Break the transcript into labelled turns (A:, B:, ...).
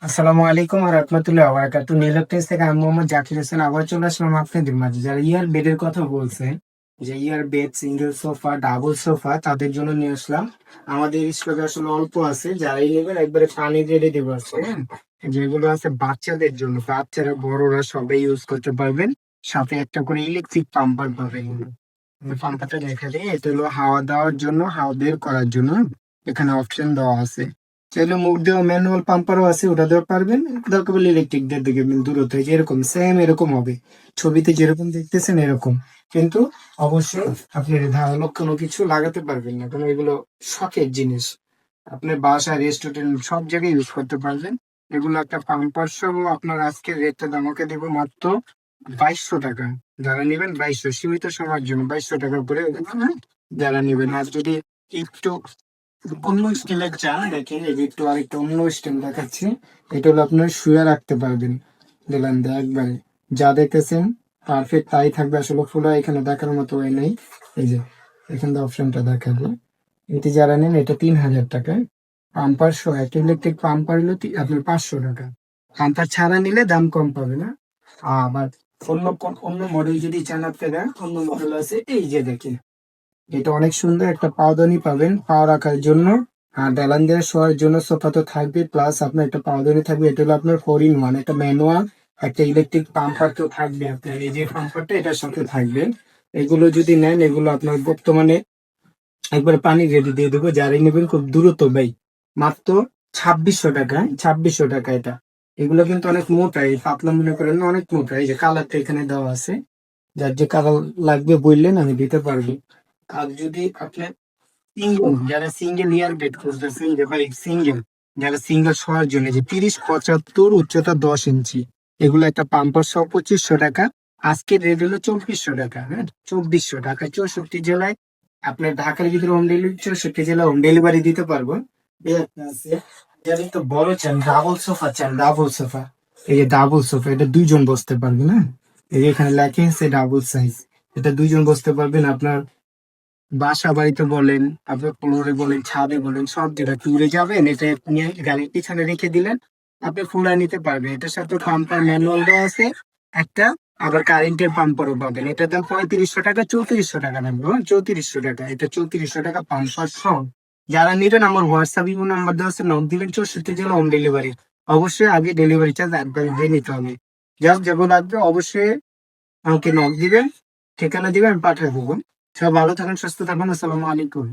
A: আসসালামু আলাইকুম ওয়া রাহমাতুল্লাহি ওয়া বারাকাতুহু। নীলক্ষেস থেকে আমি মোহাম্মদ জাকির হোসেন আবার চলে আসলাম আপনাদের মাঝে। যারা ইয়ার বেডের কথা বলছেন, যে air bed, single sofa, double sofa তাদের জন্য নিয়ে আসলাম। আমাদের স্টকে আসলে অল্প আছে, যারাই নেবেন একবারে পানি রেডি দেবো আছে, হ্যাঁ? যেগুলো আছে বাচ্চাদের জন্য, বাচ্চারা বড়রা সবাই ইউজ করতে পারবেন। সাথে একটা করে ইলেকট্রিক পাম্পার পাবেন। পাম্পারটা দেখা দিই, এটা হলো হাওয়া দেওয়ার জন্য, হাওয়া বের করার জন্য এখানে অপশন দেওয়া আছে। চাইলে মুখ দেওয়া ম্যানুয়াল পাম্পারও আছে, ওটা দেওয়া পারবেন। দরকার পড়লে ইলেকট্রিক দিয়ে দেখবেন দূরত্ব যেরকম সেম এরকম হবে, ছবিতে যেরকম দেখতেছেন এরকম। কিন্তু অবশ্যই আপনি ধারালো কোনো কিছু লাগাতে পারবেন না, কারণ এগুলো শখের জিনিস। আপনার বাসা, রেস্টুরেন্ট সব জায়গায় ইউজ করতে পারবেন। এগুলো একটা পাম্পার সহ আপনার আজকে রেটটা আমাকে দেবো মাত্র 2200 টাকা। যারা নেবেন 2200, সীমিত সময়ের জন্য 2200 টাকা করে যারা নেবেন। আর যদি একটু অন্য স্টাইলের চান, দেখেন এই যে একটু আরেকটা অন্য স্টাইল দেখাচ্ছি। এটা হলো আপনার শুয়ে রাখতে পারবেন। দিলাম দিয়ে একবারে যা দেখতেছেন পারফেক্ট তাই থাকবে। আসলে ফুলা এখানে দেখার মতো ওই নেই। এই যে এখান থেকে অপশনটা দেখাবো, এটি যারা নেন এটা 3000 টাকা। পাম্পার সহ একটা ইলেকট্রিক পাম্পার হলো আপনার 500 টাকা। পাম্পার ছাড়া নিলে দাম কম পাবে না। আবার অন্য মডেল যদি চান আপনারা, অন্য মডেল আছে এই যে দেখেন। এটা অনেক সুন্দর একটা পাওদানি পাবেন পা রাখার জন্য। আর ডালান দিয়ে শোয়ার জন্য সোফা তো থাকবে, প্লাস আপনার একটা পাওদানি থাকবে। এটা হলো আপনার 4 in 1, একটা ম্যানুয়াল, একটা ইলেকট্রিক পাম্পার তো থাকবে। আপনার এই যে পাম্পারটা এটার সাথে থাকবে। এগুলো যদি নেন, এগুলো আপনার বর্তমানে একবার পানি রেডি দিয়ে দেবো। যারাই নেবেন খুব দ্রুত ভাই, মাত্র 2600 টাকা। 2600 টাকা এটা। এগুলো কিন্তু অনেক মোটা, এই পাতলা মনে করেন না, অনেক মোটা। এই যে কালারটা এখানে দেওয়া আছে, যার যে কালার লাগবে বললেন আমি দিতে পারবো। আর যদি আপনার সিঙ্গেল, যারা সিঙ্গেল ইয়ার বেড খুঁজতেছেন, যে ভাই সিঙ্গেল, যারা সিঙ্গেল শোয়ার জন্য, যে 30-75 উচ্চতা 10 ইঞ্চি, এগুলো একটা পাম্পার সহ 2500 টাকা। আজকের রেট হলো 2400 টাকা। হ্যাঁ, 2400 টাকা। 64 জেলায়, আপনার ঢাকার ভিতরে হোম ডেলিভারি, 64 জেলা হোম ডেলিভারি দিতে পারবো। এই একটা আছে, যারা একটু বড় চান, ডাবল সোফা চান, ডাবল সোফা। এই যে ডাবল সোফা, এটা দুইজন বসতে পারবে না। এই যে এখানে লেখা আছে ডাবল সাইজ। এটা দুইজন বসতে পারবেন। আপনার বাসা বাড়িতে বলেন, আপনার ফ্লোরে বলেন, ছাদে বলেন, সব জায়গায় ট্যুরে যাবেন, এটা নিয়ে গাড়ির পিছনে রেখে দিলেন, আপনি ফুলায় নিতে পারবেন। এটার সাথে পাম্পার ম্যানুয়াল দেওয়া আছে একটা, আবার কারেন্টের পাম্পারও পাবেন। এটার দাম 3500 টাকা। 3400 টাকা নেবো, 3400 টাকা। এটা 3400 টাকা পাম্পার সহ। যারা নিবেন আমার হোয়াটসঅ্যাপ ইমো নাম্বার দেওয়া আছে, নক দিবেন। 64 জেলা হোম ডেলিভারি। অবশ্যই আগে ডেলিভারি চার্জ অ্যাডভান্স দিয়ে নিতে হবে। জাস্ট যেগুলো লাগবে অবশ্যই আমাকে নক দিবেন, ঠিকানা দিবেন, আমি পাঠিয়ে দেবো। সব ভালো থাকেন, সুস্থ থাকুন। আসসালামু আলাইকুম।